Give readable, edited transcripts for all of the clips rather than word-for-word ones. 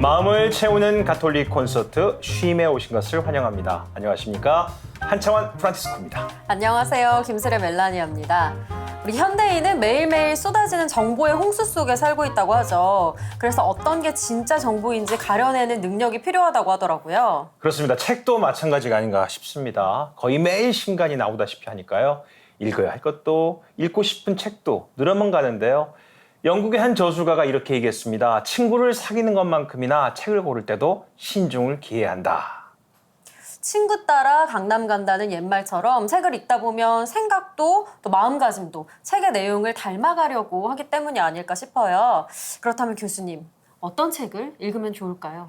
마음을 채우는 가톨릭 콘서트 쉼에 오신 것을 환영합니다. 안녕하십니까? 한창원 프란치스코입니다. 안녕하세요. 김슬의 멜라니아입니다. 우리 현대인은 매일매일 쏟아지는 정보의 홍수 속에 살고 있다고 하죠. 그래서 어떤 게 진짜 정보인지 가려내는 능력이 필요하다고 하더라고요. 그렇습니다. 책도 마찬가지가 아닌가 싶습니다. 거의 매일 신간이 나오다시피 하니까요. 읽어야 할 것도 읽고 싶은 책도 늘어만 가는데요. 영국의 한 저술가가 이렇게 얘기했습니다. 친구를 사귀는 것만큼이나 책을 고를 때도 신중을 기해야 한다. 친구 따라 강남 간다는 옛말처럼 책을 읽다 보면 생각도 또 마음가짐도 책의 내용을 닮아가려고 하기 때문이 아닐까 싶어요. 그렇다면 교수님, 어떤 책을 읽으면 좋을까요?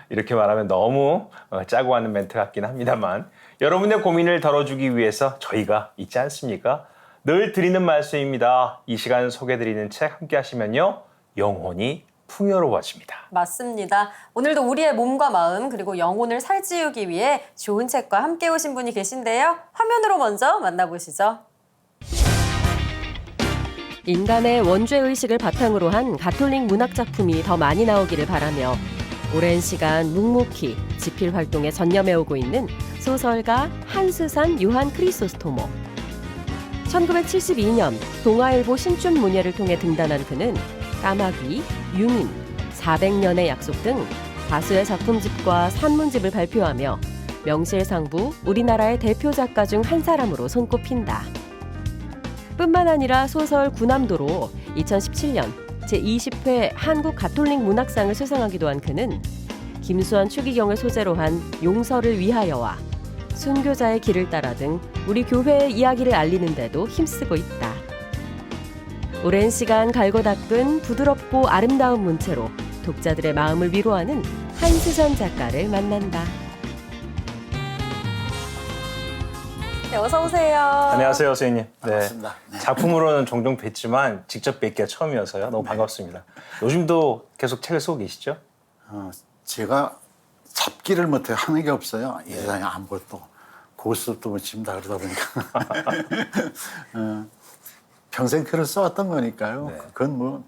이렇게 말하면 너무 짜고 하는 멘트 같긴 합니다만 여러분의 고민을 덜어주기 위해서 저희가 있지 않습니까? 늘 드리는 말씀입니다. 이 시간 소개해드리는 책 함께 하시면요. 영혼이 풍요로워집니다. 맞습니다. 오늘도 우리의 몸과 마음 그리고 영혼을 살찌우기 위해 좋은 책과 함께 오신 분이 계신데요. 화면으로 먼저 만나보시죠. 인간의 원죄의식을 바탕으로 한 가톨릭 문학 작품이 더 많이 나오기를 바라며 오랜 시간 묵묵히 집필 활동에 전념해오고 있는 소설가 한스산 요한 크리소스토모. 1972년 동아일보 신춘문예를 통해 등단한 그는 까마귀, 유민, 400년의 약속 등 다수의 작품집과 산문집을 발표하며 명실상부 우리나라의 대표 작가 중 한 사람으로 손꼽힌다. 뿐만 아니라 소설 구남도로 2017년 제20회 한국 가톨릭 문학상을 수상하기도 한 그는 김수환 추기경을 소재로 한 용서를 위하여와 순교자의 길을 따라 등 우리 교회의 이야기를 알리는 데도 힘쓰고 있다. 오랜 시간 갈고 닦은 부드럽고 아름다운 문체로 독자들의 마음을 위로하는 한수산 작가를 만난다. 네, 어서 오세요. 안녕하세요, 선생님. 네. 반갑습니다. 작품으로는 종종 뵀지만 직접 뵙기가 처음이어서요. 너무 반갑습니다. 요즘도 계속 책을 쓰고 계시죠? 제가 잡기를 못해요. 하는 게 없어요. 이 세상에 아무것도. 고스톱도 못 친다 그러다 보니까. 평생 글을 써왔던 거니까요. 네. 그건 뭐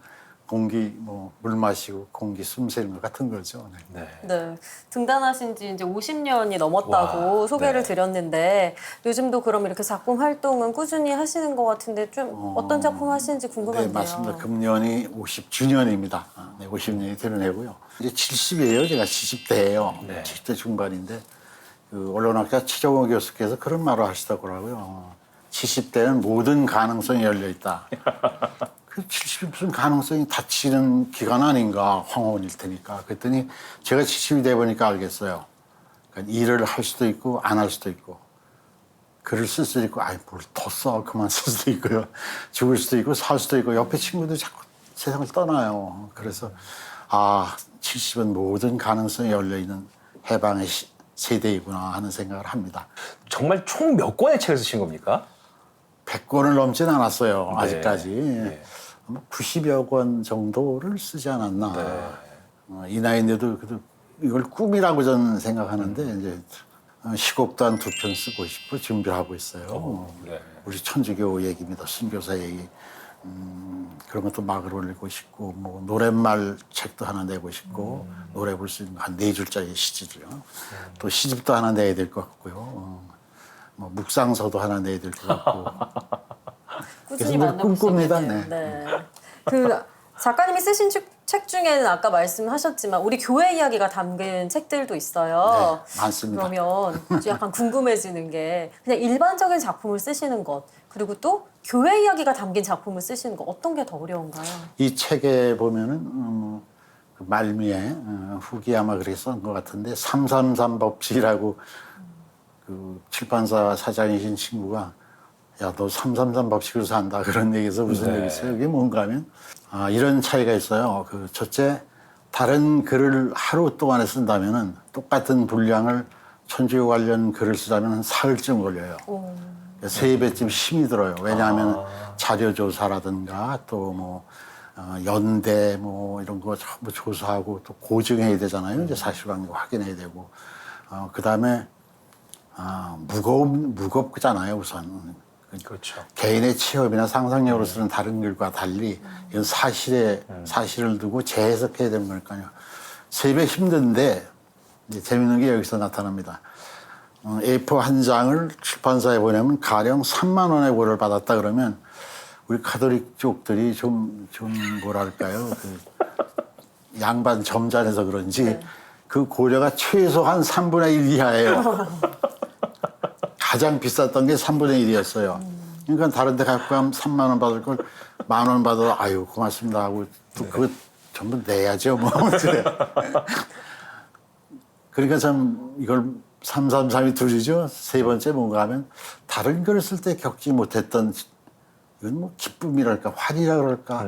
공기, 물 마시고 공기 숨 쉬는 것 같은 거죠. 네. 네, 등단하신 지 이제 50년이 넘었다고 와, 소개를 네. 드렸는데 요즘도 그럼 이렇게 작품 활동은 꾸준히 하시는 것 같은데 좀 어떤 작품 하시는지 궁금한데요. 네, 맞습니다. 금년이 50주년입니다. 네, 50년이 되는 해고요. 이제 70이에요. 제가 70대예요. 네. 70대 중반인데 그 언론학자 최정호 교수께서 그런 말을 하시더라고요. 70대는 모든 가능성이 열려 있다. 그 70이 무슨 가능성이 닫히는 기간 아닌가, 황혼일 테니까. 그랬더니 제가 70이 돼 보니까 알겠어요. 그러니까 일을 할 수도 있고 안 할 수도 있고 글을 쓸 수도 있고 아이 뭘 더 써 그만 쓸 수도 있고요. 죽을 수도 있고 살 수도 있고 옆에 친구들 자꾸 세상을 떠나요. 그래서 70은 모든 가능성이 열려있는 해방의 세대이구나 하는 생각을 합니다. 정말 총 몇 권의 책을 쓰신 겁니까? 100권을 넘진 않았어요. 네. 아직까지. 네. 아마 90여 권 정도를 쓰지 않았나. 네. 이 나이인데도 그래도 이걸 꿈이라고 저는 생각하는데 이제 시곡도 한 2편 쓰고 싶어 준비를 하고 있어요. 네. 우리 천주교 얘기입니다. 순교사 얘기. 그런 것도 막을 올리고 싶고 뭐 노랫말 책도 하나 내고 싶고 노래 부를 수 있는 한 4줄짜리 시집이요. 또 시집도 하나 내야 될 것 같고요. 뭐 묵상서도 하나 내야 될 것 같고. 꾸준히 그래서 뭐 만나볼 수 꿈꿉니다. 있겠네요. 네. 네. 그 작가님이 쓰신 책 중에는 아까 말씀하셨지만 우리 교회 이야기가 담긴 책들도 있어요. 네, 많습니다. 그러면 약간 궁금해지는 게 그냥 일반적인 작품을 쓰시는 것 그리고 또 교회 이야기가 담긴 작품을 쓰시는 것 어떤 게 더 어려운가요? 이 책에 보면은 그 말미에 후기 아마 그랬던 것 같은데 333 법칙이라고 그 출판사 사장이신 친구가 야, 너 333 법칙으로 산다. 그런 얘기에서 무슨 네. 얘기 있어요? 이게 뭔가 하면 이런 차이가 있어요. 그 첫째, 다른 글을 하루 동안에 쓴다면은 똑같은 분량을 천주교 관련 글을 쓰자면 한 사흘쯤 걸려요. 3배쯤 힘이 들어요. 왜냐하면 자료 조사라든가 또 뭐 연대 뭐 이런 거 전부 조사하고 또 고증해야 되잖아요. 이제 사실관계 확인해야 되고 그 다음에 무겁잖아요. 우선 그렇죠. 개인의 취업이나 상상력으로 쓰는 다른 글과 달리 이건 사실을 두고 재해석해야 되는 거니까요. 세 배 힘든데 이제 재밌는 게 여기서 나타납니다. A4 한 장을 출판사에 보내면 가령 3만 원의 고를 받았다 그러면 우리 카톨릭 쪽들이 좀 뭐랄까요? 그 양반 점잖아서 그런지 그 고려가 최소한 3분의 1 이하예요. 가장 비쌌던 게 3분의 1이었어요. 그러니까 다른 데 갖고 가면 3만 원 받을 걸 10,000원 받아도 아유 고맙습니다 하고 또 그거 전부 내야죠 뭐. 그러니까 참 이걸 333이 둘이죠. 세 번째 뭔가 하면 다른 걸 쓸 때 겪지 못했던 이건 뭐 기쁨이랄까 활이라 그럴까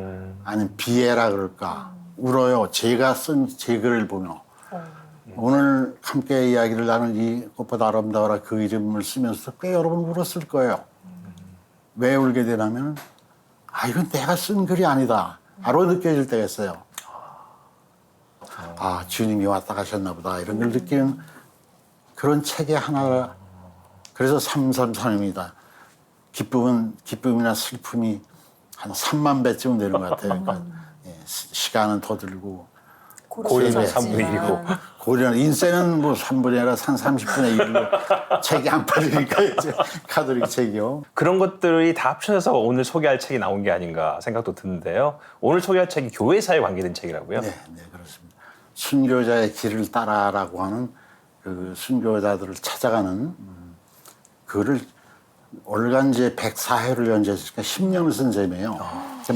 아니면 비애라 그럴까 울어요. 제가 쓴 제 글을 보며 오늘 함께 이야기를 나눌 이 꽃보다 아름다워라 그 이름을 쓰면서 꽤 여러 번 울었을 거예요. 왜 울게 되냐면 아 이건 내가 쓴 글이 아니다 바로 느껴질 때가 있어요. 아 주님이 왔다 가셨나 보다 이런 걸 느끼는 그런 책의 하나. 그래서 333입니다. 기쁨이나 슬픔이 한 3만 배쯤 되는 것 같아요. 그러니까 시간은 더 들고 고리는 3분의 1이고 고리는 인생은 뭐 3분의 1이라 한 30분의 1로 책이 안 팔리니까 이제 카톨릭 책이요. 그런 것들이 다 합쳐져서 오늘 소개할 책이 나온 게 아닌가 생각도 드는데요. 오늘 소개할 책이 교회사에 관계된 책이라고요? 네, 그렇습니다. 순교자의 길을 따라라고 하는 그 순교자들을 찾아가는 그를 올간지에 104회를 연재했으니까 10년을 쓴 셈이에요.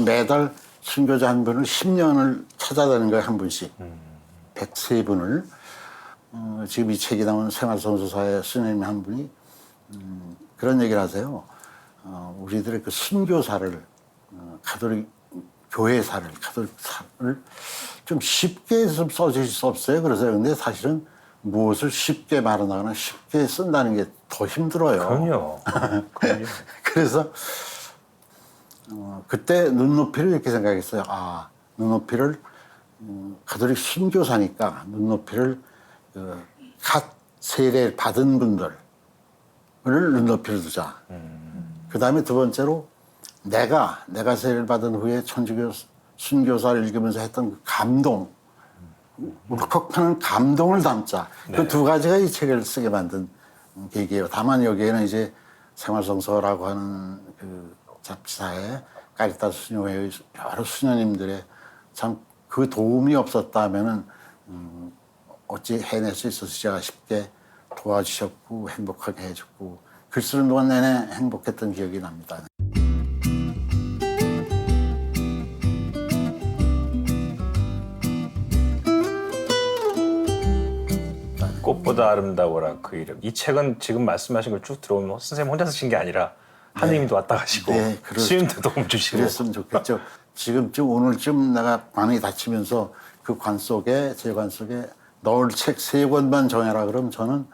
매달 순교자 한 분을 10년을 찾아다니는 거예요, 한 분씩. 103분을. 지금 이 책이 나온 생활선교사의 스님 한 분이 그런 얘기를 하세요. 우리들의 그 순교사를, 가톨릭 교회사를, 가톨릭사를 좀 쉽게 좀 써주실 수 없어요? 그러세요. 근데 사실은 무엇을 쉽게 말하거나 쉽게 쓴다는 게 더 힘들어요. 그럼요. 그래서 그때 눈높이를 이렇게 생각했어요. 아, 눈높이를 가톨릭 순교사니까 눈높이를 갓 세례 받은 분들을 눈높이를 두자. 그 다음에 두 번째로 내가 세례를 받은 후에 천주교 순교사를 읽으면서 했던 그 감동, 울컥하는 감동을 담자. 네. 그 두 가지가 이 책을 쓰게 만든 계기예요. 다만 여기에는 이제 생활성서라고 하는 그 잡지사에 까리타스 수녀회의 여러 수녀님들의 참 그 도움이 없었다면은 어찌 해낼 수 있었을까 싶게 도와주셨고 행복하게 해줬고 글 쓰는 동안 내내 행복했던 기억이 납니다. 꽃보다 아름다워라 그 이름. 이 책은 지금 말씀하신 걸 쭉 들어오면 선생님 혼자 쓰신 게 아니라 하느님도 왔다 가시고 스님도 도움 주시고 그랬으면 좋겠죠. 지금쯤 오늘쯤 내가 관이 닫히면서 그 관 속에 제 관 속에 넣을 책 3권만 정해라 그러면 저는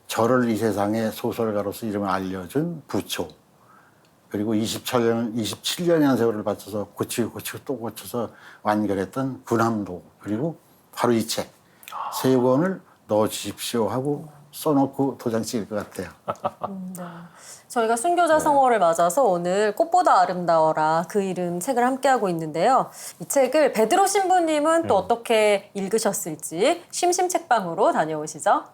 저를 이 세상의 소설가로서 이름을 알려준 부초 그리고 27년이라는 세월을 바쳐서 고치고 또 고쳐서 완결했던 군함도 그리고 바로 이 책 3권을 넣어주십시오 하고 써놓고 도장 찍을 것 같아요. 네. 저희가 순교자 성월을 맞아서 오늘 꽃보다 아름다워라 그 이름 책을 함께하고 있는데요. 이 책을 베드로 신부님은 또 어떻게 읽으셨을지 심심책방으로 다녀오시죠.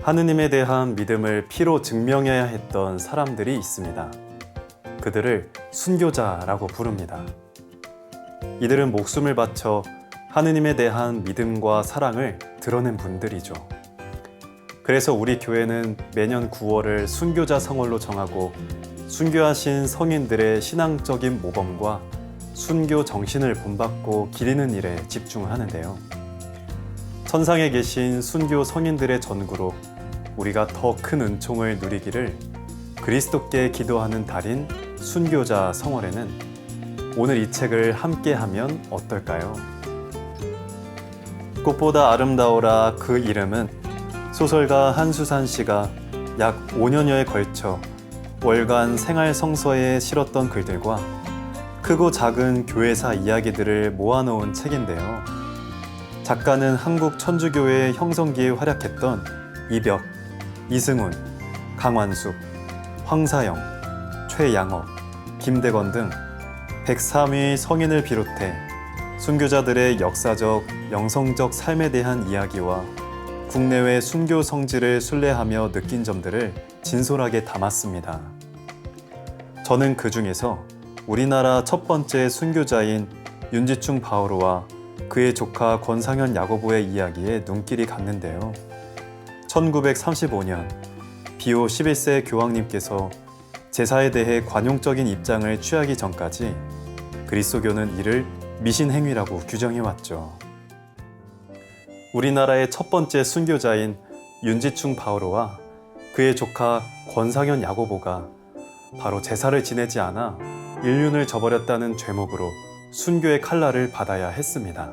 하느님에 대한 믿음을 피로 증명해야 했던 사람들이 있습니다. 그들을 순교자라고 부릅니다. 이들은 목숨을 바쳐 하느님에 대한 믿음과 사랑을 드러낸 분들이죠. 그래서 우리 교회는 매년 9월을 순교자 성월로 정하고 순교하신 성인들의 신앙적인 모범과 순교 정신을 본받고 기리는 일에 집중하는데요. 천상에 계신 순교 성인들의 전구로 우리가 더 큰 은총을 누리기를 그리스도께 기도하는 달인 순교자 성월에는 오늘 이 책을 함께 하면 어떨까요? 꽃보다 아름다워라 그 이름은 소설가 한수산 씨가 약 5년여에 걸쳐 월간 생활 성서에 실었던 글들과 크고 작은 교회사 이야기들을 모아놓은 책인데요. 작가는 한국 천주교회 형성기에 활약했던 이벽, 이승훈, 강완숙, 황사영, 최양업, 김대건 등 103위 성인을 비롯해 순교자들의 역사적, 영성적 삶에 대한 이야기와 국내외 순교 성지를 순례하며 느낀 점들을 진솔하게 담았습니다. 저는 그 중에서 우리나라 첫 번째 순교자인 윤지충 바오로와 그의 조카 권상현 야고보의 이야기에 눈길이 갔는데요. 1935년 비오 11세 교황님께서 제사에 대해 관용적인 입장을 취하기 전까지 그리스도교는 이를 미신행위라고 규정해왔죠. 우리나라의 첫 번째 순교자인 윤지충 바오로와 그의 조카 권상현 야고보가 바로 제사를 지내지 않아 인륜을 저버렸다는 죄목으로 순교의 칼날을 받아야 했습니다.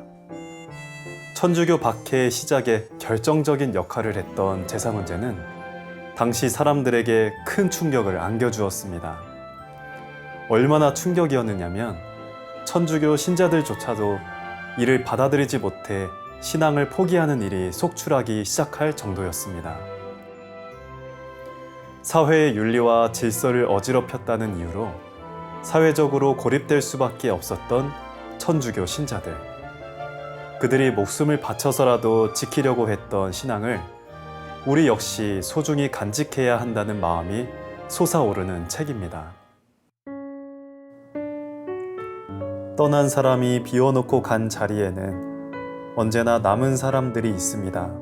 천주교 박해의 시작에 결정적인 역할을 했던 제사 문제는 당시 사람들에게 큰 충격을 안겨주었습니다. 얼마나 충격이었느냐면 천주교 신자들조차도 이를 받아들이지 못해 신앙을 포기하는 일이 속출하기 시작할 정도였습니다. 사회의 윤리와 질서를 어지럽혔다는 이유로 사회적으로 고립될 수밖에 없었던 천주교 신자들. 그들이 목숨을 바쳐서라도 지키려고 했던 신앙을 우리 역시 소중히 간직해야 한다는 마음이 솟아오르는 책입니다. 떠난 사람이 비워놓고 간 자리에는 언제나 남은 사람들이 있습니다.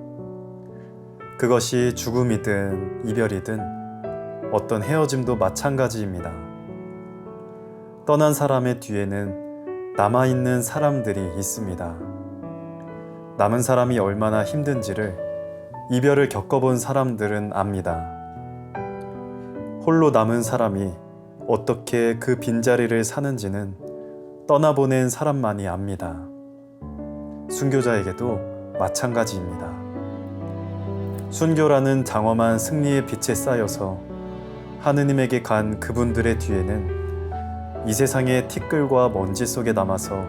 그것이 죽음이든 이별이든 어떤 헤어짐도 마찬가지입니다. 떠난 사람의 뒤에는 남아있는 사람들이 있습니다. 남은 사람이 얼마나 힘든지를 이별을 겪어본 사람들은 압니다. 홀로 남은 사람이 어떻게 그 빈자리를 사는지는 떠나보낸 사람만이 압니다. 순교자에게도 마찬가지입니다. 순교라는 장엄한 승리의 빛에 쌓여서 하느님에게 간 그분들의 뒤에는 이 세상의 티끌과 먼지 속에 남아서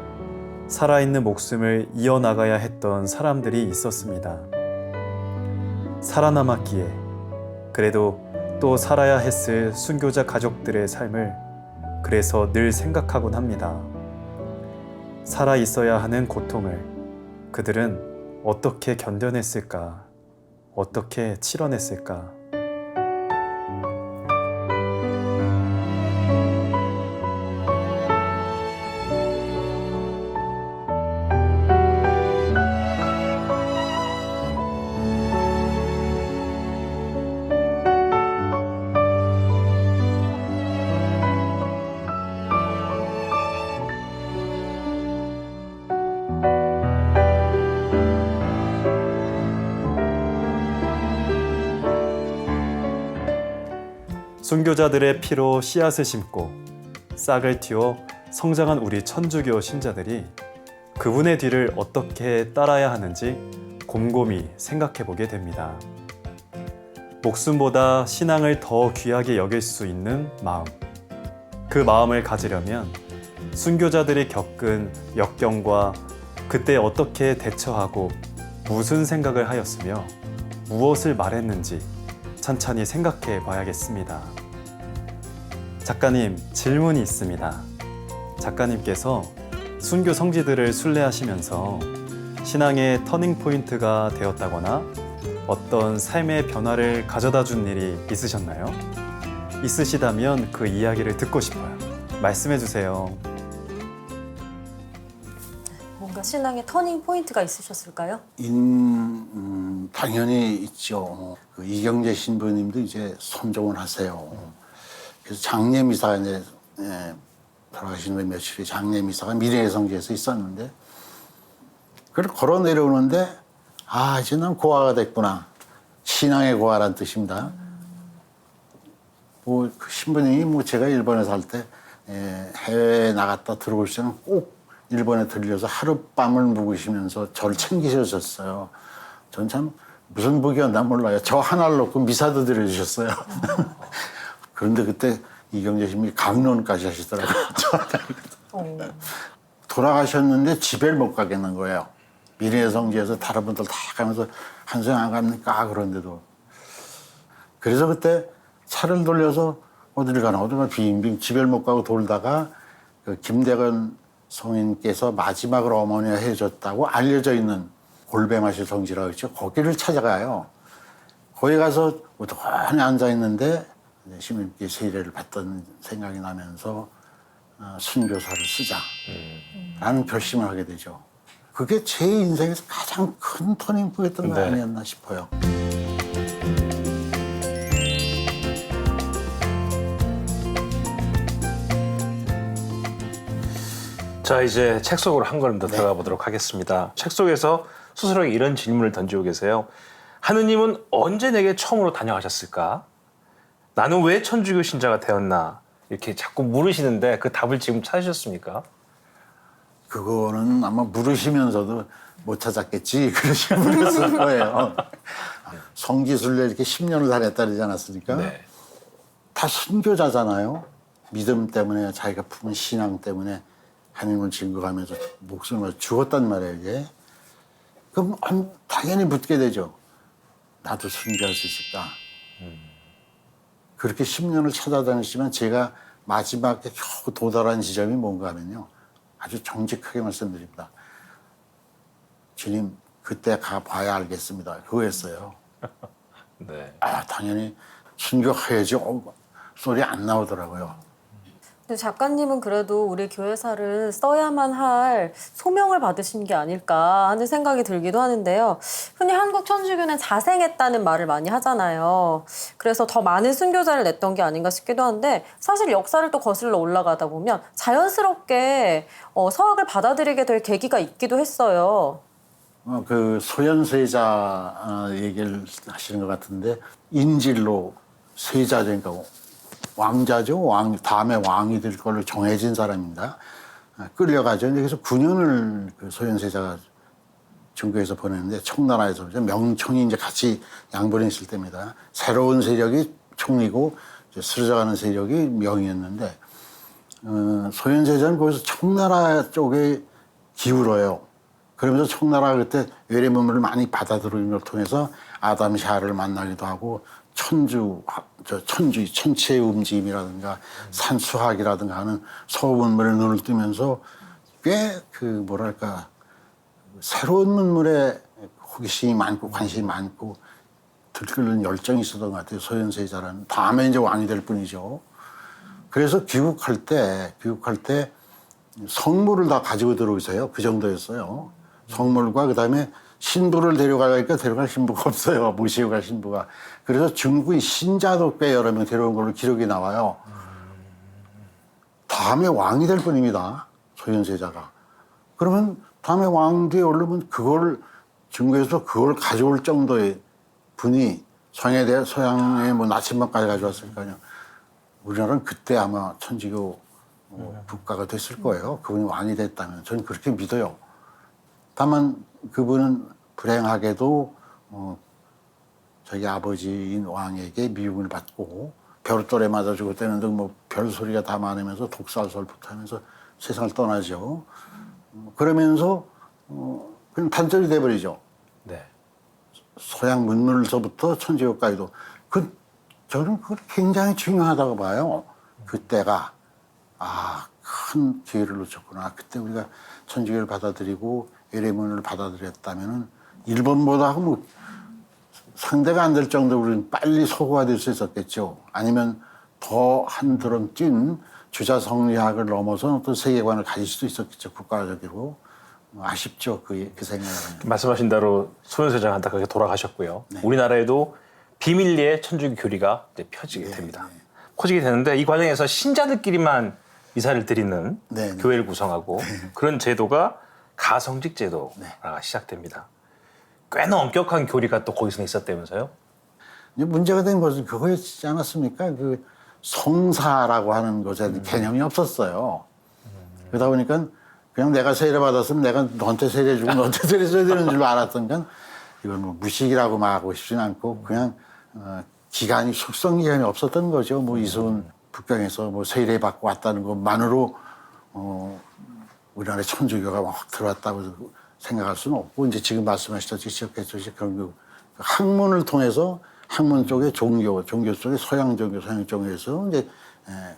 살아있는 목숨을 이어나가야 했던 사람들이 있었습니다. 살아남았기에 그래도 또 살아야 했을 순교자 가족들의 삶을 그래서 늘 생각하곤 합니다. 살아 있어야 하는 고통을 그들은 어떻게 견뎌냈을까? 어떻게 치러냈을까? 순교자들의 피로 씨앗을 심고 싹을 틔워 성장한 우리 천주교 신자들이 그분의 뒤를 어떻게 따라야 하는지 곰곰이 생각해 보게 됩니다. 목숨보다 신앙을 더 귀하게 여길 수 있는 마음. 그 마음을 가지려면 순교자들이 겪은 역경과 그때 어떻게 대처하고 무슨 생각을 하였으며 무엇을 말했는지 찬찬히 생각해 봐야겠습니다. 작가님, 질문이 있습니다. 작가님께서 순교 성지들을 순례하시면서 신앙의 터닝포인트가 되었다거나 어떤 삶의 변화를 가져다 준 일이 있으셨나요? 있으시다면 그 이야기를 듣고 싶어요. 말씀해 주세요. 뭔가 신앙의 터닝 포인트가 있으셨을까요? 당연히 있죠. 그 이경재 신부님도 이제 선종을 하세요. 그래서 장례 미사 이제 돌아가신 후에 며칠에 장례 미사가 미래의 성지에서 있었는데 그걸 걸어 내려오는데 이제 난 고아가 됐구나. 신앙의 고아란 뜻입니다. 그 신부님이 제가 일본에 살 때 해외에 나갔다 들어올 때는 꼭 일본에 들려서 하룻밤을 묵으시면서 저를 챙기셨어요. 전 참 무슨 복이었나 몰라요. 저 하나를 놓고 미사도 드려주셨어요. 그런데 그때 이경재 씨님이 강론까지 하시더라고요. 돌아가셨는데 집에 못 가겠는 거예요. 미래의 성지에서 다른 분들 다 가면서 한성 안 갑니까? 그런데도. 그래서 그때 차를 돌려서 어디를 가나 빙빙 집에 못 가고 돌다가 그 김대건 성인께서 마지막으로 어머니가 해줬다고 알려져 있는 골배마실 성지라고 했죠. 거기를 찾아가요. 거기 가서 오동안에 앉아있는데 시민께 세례를 받던 생각이 나면서 순교사를 쓰자라는 결심을 하게 되죠. 그게 제 인생에서 가장 큰 터닝포인트였던 거 네. 아니었나 싶어요. 자, 이제 책 속으로 한 걸음 더 들어가 보도록 하겠습니다. 책 속에서 스스로에게 이런 질문을 던지고 계세요. 하느님은 언제 내게 처음으로 다녀가셨을까? 나는 왜 천주교 신자가 되었나? 이렇게 자꾸 물으시는데 그 답을 지금 찾으셨습니까? 그거는 아마 물으시면서도 못 찾았겠지 그러시고 물었을 거예요. 성지순례 이렇게 10년을 다녔다 그러지 않았습니까? 네. 다 순교자잖아요. 믿음 때문에 자기가 품은 신앙 때문에 하나님을 증거하면서 목숨을 죽었단 말이에요. 이게. 그럼 당연히 묻게 되죠. 나도 순교할 수 있을까? 그렇게 10년을 찾아다니시면 제가 마지막에 겨우 도달한 지점이 뭔가 하면요. 아주 정직하게 말씀드립니다. 주님, 그때 가봐야 알겠습니다. 그거였어요. 네. 당연히 순교해야지. 소리 안 나오더라고요. 근데 작가님은 그래도 우리 교회사를 써야만 할 소명을 받으신 게 아닐까 하는 생각이 들기도 하는데요. 흔히 한국 천주교는 자생했다는 말을 많이 하잖아요. 그래서 더 많은 순교자를 냈던 게 아닌가 싶기도 한데 사실 역사를 또 거슬러 올라가다 보면 자연스럽게 서학을 받아들이게 될 계기가 있기도 했어요. 그 소현세자 얘기를 하시는 것 같은데 인질로 세자니까 왕자죠. 다음에 왕이 될 걸로 정해진 사람입니다. 끌려가죠. 그래서 9년을 그 소현세자가 중국에서 보냈는데 청나라에서 명청이 이제 같이 양분에 있을 때입니다. 새로운 세력이 총리고 이제 쓰러져가는 세력이 명이었는데 소현세자는 거기서 청나라 쪽에 기울어요. 그러면서 청나라가 그때 외래문물을 많이 받아들이는 걸 통해서 아담 샤를 만나기도 하고 천체의 움직임이라든가 산수학이라든가 하는 서문물에 눈을 뜨면서 꽤 새로운 문물에 호기심이 많고 관심이 많고 들끓는 열정이 있었던 것 같아요. 소현세자라는. 다음에 이제 왕이 될 뿐이죠. 그래서 귀국할 때 성물을 다 가지고 들어오세요. 그 정도였어요. 성물과 그다음에 신부를 데려가니까 데려갈 신부가 없어요. 모시고 갈 신부가. 그래서 중국인 신자도 꽤 여러 명 데려온 걸로 기록이 나와요. 다음에 왕이 될 뿐입니다. 소현세자가. 그러면 다음에 왕 뒤에 오르면 중국에서 그걸 가져올 정도의 분이 서양의 나침반까지 가져왔으니까요. 우리나라는 그때 아마 천주교 국가가 됐을 거예요. 그분이 왕이 됐다면. 저는 그렇게 믿어요. 다만 그분은 불행하게도 저희 아버지인 왕에게 미움을 받고 벼룩돌에 맞아 죽었다는 등 별소리가 다 많으면서 독살설부터 하면서 세상을 떠나죠. 그러면서 그냥 단절이 돼버리죠. 네. 서양 문물서부터 천주교까지도. 저는 그걸 굉장히 중요하다고 봐요. 그때가 큰 기회를 놓쳤구나. 그때 우리가 천주교를 받아들이고 외래문을 받아들였다면은 일본보다 상대가 안 될 정도로 우리는 빨리 서구화 될 수 있었겠죠. 아니면 더 한 드럼 뛴 주자성리학을 넘어서 어떤 세계관을 가질 수도 있었겠죠. 국가적으로. 아쉽죠. 그 생각은. 말씀하신 대로 소현세자가 안타깝게 돌아가셨고요. 네. 우리나라에도 비밀리에 천주교 교리가 이제 펴지게 됩니다. 퍼지게 되는데 이 과정에서 신자들끼리만 이사를 드리는 네. 교회를 구성하고 그런 제도가 가성직 제도가 시작됩니다. 꽤나 엄격한 교리가 또 거기서 있었다면서요? 문제가 된 것은 그거였지 않았습니까? 성사라고 하는 것에 개념이 없었어요. 그러다 보니까 그냥 내가 세례 받았으면 내가 너한테 세례주고 너한테 세례줘야 되는 줄로 알았던 건 이건 뭐 무식이라고 말하고 싶진 않고 그냥 기간이 숙성 기간이 없었던 거죠. 뭐 이소은 북경에서 뭐 세례 받고 왔다는 것만으로 우리나라에 천주교가 막 들어왔다고 생각할 수는 없고 이제 지금 말씀하셨듯이 지적했듯이 그런 학문을 통해서 학문 쪽에 종교 쪽에 서양 종교에서 이제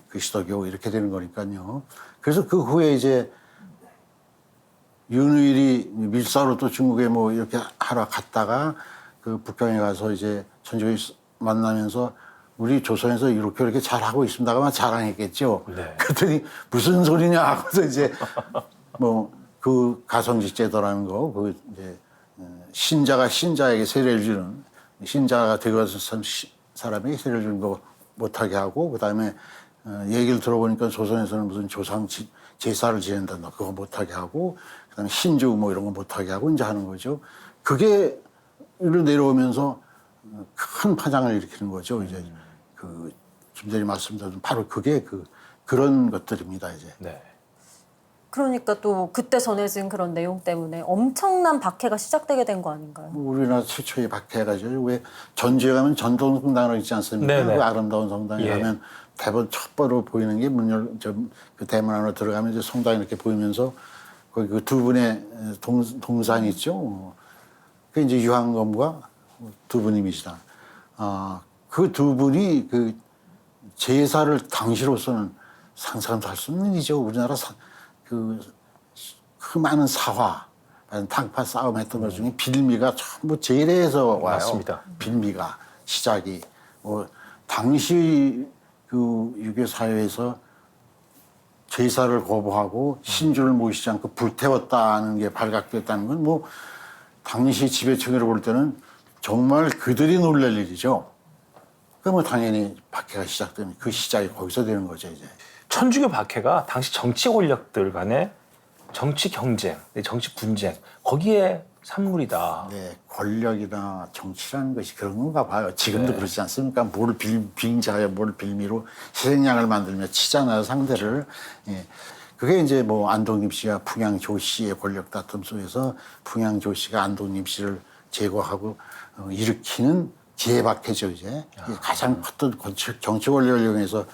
그리스도교 이렇게 되는 거니까요. 그래서 그 후에 이제 윤의일이 밀사로 또 중국에 뭐 이렇게 하러 갔다가 그 북경에 가서 이제 천주교 만나면서 우리 조선에서 이렇게 잘하고 있습니다만 자랑했겠죠. 네. 그랬더니 무슨 소리냐 하고서 이제 뭐 그 가성직 제도라는 거, 그 이제 신자가 신자에게 세례를 주는 신자가 되어서 사람에게 세례를 주는 거 못하게 하고 그다음에 얘기를 들어보니까 조선에서는 무슨 조상 제사를 지낸다 그거 못하게 하고 그다음에 신주 뭐 이런 거 못하게 하고 이제 하는 거죠. 그게 위로 내려오면서 큰 파장을 일으키는 거죠. 이제 그 김대리 말씀대로 바로 그게 그런 것들입니다. 이제. 네. 그러니까 또 그때 전해진 그런 내용 때문에 엄청난 박해가 시작되게 된 거 아닌가요? 우리나라 최초의 박해가죠. 왜 전주에 가면 전통성당으로 있지 않습니까? 네네. 그 아름다운 성당에 예. 가면 대부분 첫 번으로 보이는 게 그 대문 안으로 들어가면 이제 성당이 이렇게 보이면서 거기 그 두 분의 동상이 있죠. 그 이제 유한검과 두 분님이시다. 그 두 분이 그 제사를 당시로서는 상상도 할 수 없는 일이죠. 우리나라 그 많은 사화, 탕파 싸움 했던 것 중에 빌미가 전부 제례에서 와요. 맞습니다. 빌미가 시작이 뭐 당시 그 유교 사회에서 제사를 거부하고 신주를 모시지 않고 불태웠다는 게 발각됐다는 건 뭐 당시 지배층으로 볼 때는 정말 그들이 놀랄 일이죠. 그 뭐 당연히 박해가 시작되는 그 시작이 거기서 되는 거죠 이제. 천주교 박해가 당시 정치 권력들 간의 정치 경쟁, 정치 분쟁 거기에 산물이다. 네, 권력이나 정치라는 것이 그런 건가 봐요. 지금도 네. 그렇지 않습니까? 뭘 빙자해, 뭘 빌미로 희생양을 만들며 치잖아요, 상대를. 예. 그게 이제 뭐 안동림 씨가 풍양조 씨의 권력 다툼 속에서 풍양조 씨가 안동림 씨를 제거하고 일으키는 기회박해죠, 이제. 가장 컸던 정치 권력을 이용해서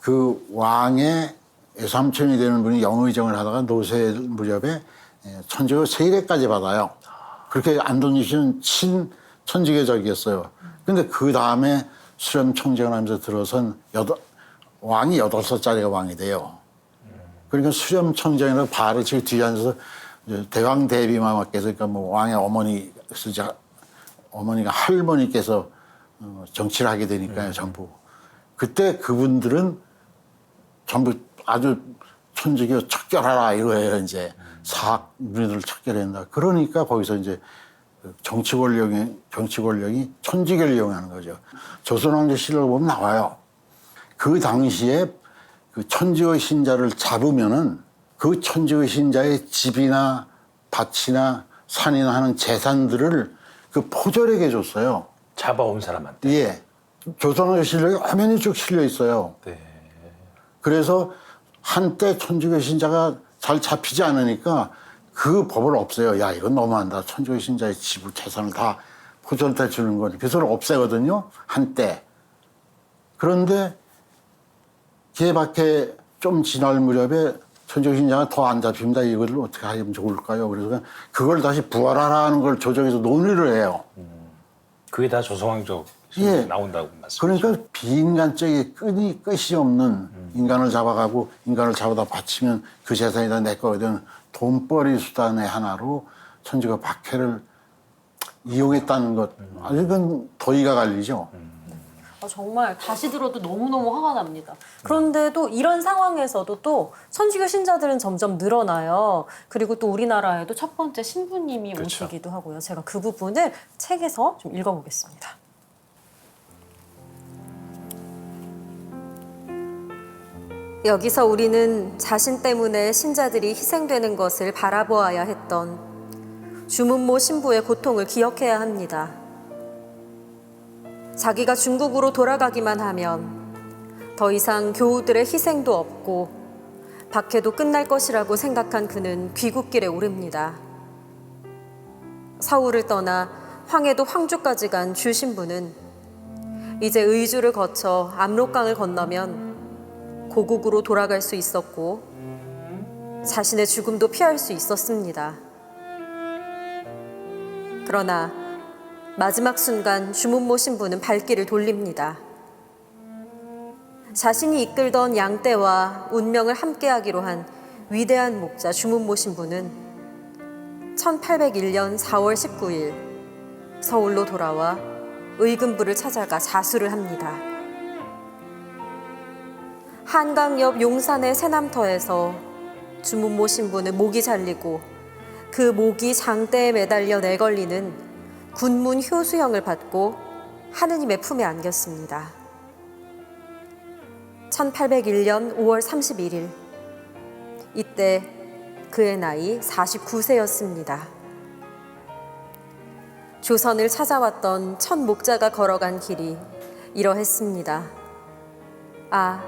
그 왕의 외삼촌이 되는 분이 영의정을 하다가 노세 무렵에 천주교 세례까지 받아요. 그렇게 안동림 씨는 천주교적이었어요. 근데 그 다음에 수렴 총정을 하면서 들어선 왕이 8살짜리가 왕이 돼요. 그러니까 수렴 총정이라고 발을 치고 뒤에 앉아서 대왕 대비마마께서 그러니까 뭐 왕의 어머니가 할머니께서 정치를 하게 되니까요, 전부. 그때 그분들은 전부 아주 천주교 척결하라 이거예요, 이제. 사학 문의들을 척결한다. 그러니까 거기서 이제 정치 권력이 천주교를 이용하는 거죠. 조선왕조실록을 보면 나와요. 그 당시에 그 천주교 신자를 잡으면은 그 천주교 신자의 집이나 밭이나 산이나 하는 재산들을 그 포졸에게 줬어요. 잡아온 사람한테. 예. 조선왕조실록에 화면이 쭉 실려 있어요. 네. 그래서 한때 천주교 신자가 잘 잡히지 않으니까 그 법을 없애요. 야, 이건 너무한다. 천주교 신자의 집을 재산을 다 포졸한테 주는 거니. 그래서 없애거든요. 한때. 그런데 기회박해 좀 지날 무렵에 천주교 신자가 더 안 잡힙니다. 이걸 어떻게 하면 좋을까요? 그래서 그걸 다시 부활하라는 걸 조정해서 논의를 해요. 그게 다 조선왕조 예. 나온다고 말씀하시죠. 그러니까 비인간적인 끝이 없는 인간을 잡아가고 인간을 잡아다 바치면 그 재산이 다 내 거거든. 돈벌이 수단의 하나로 천주교 박해를 이용했다는 것. 아주 이건 더위가 갈리죠. 정말 다시 들어도 너무너무 화가 납니다. 그런데도 이런 상황에서도 또 천주교 신자들은 점점 늘어나요. 그리고 또 우리나라에도 첫 번째 신부님이 그렇죠. 오시기도 하고요. 제가 그 부분을 책에서 좀 읽어보겠습니다. 여기서 우리는 자신 때문에 신자들이 희생되는 것을 바라보아야 했던 주문모 신부의 고통을 기억해야 합니다. 자기가 중국으로 돌아가기만 하면 더 이상 교우들의 희생도 없고 박해도 끝날 것이라고 생각한 그는 귀국길에 오릅니다. 서울을 떠나 황해도 황주까지 간 주 신부는 이제 의주를 거쳐 압록강을 건너면 고국으로 돌아갈 수 있었고 자신의 죽음도 피할 수 있었습니다. 그러나 마지막 순간 주문모 신부는 발길을 돌립니다. 자신이 이끌던 양떼와 운명을 함께하기로 한 위대한 목자 주문모 신부는 1801년 4월 19일 서울로 돌아와 의금부를 찾아가 자수를 합니다. 한강 옆 용산의 새남터에서 주문모 신부는 목이 잘리고 그 목이 장대에 매달려 내걸리는 군문 효수형을 받고 하느님의 품에 안겼습니다. 1801년 5월 31일 이때 그의 나이 49세였습니다. 조선을 찾아왔던 첫 목자가 걸어간 길이 이러했습니다. 아,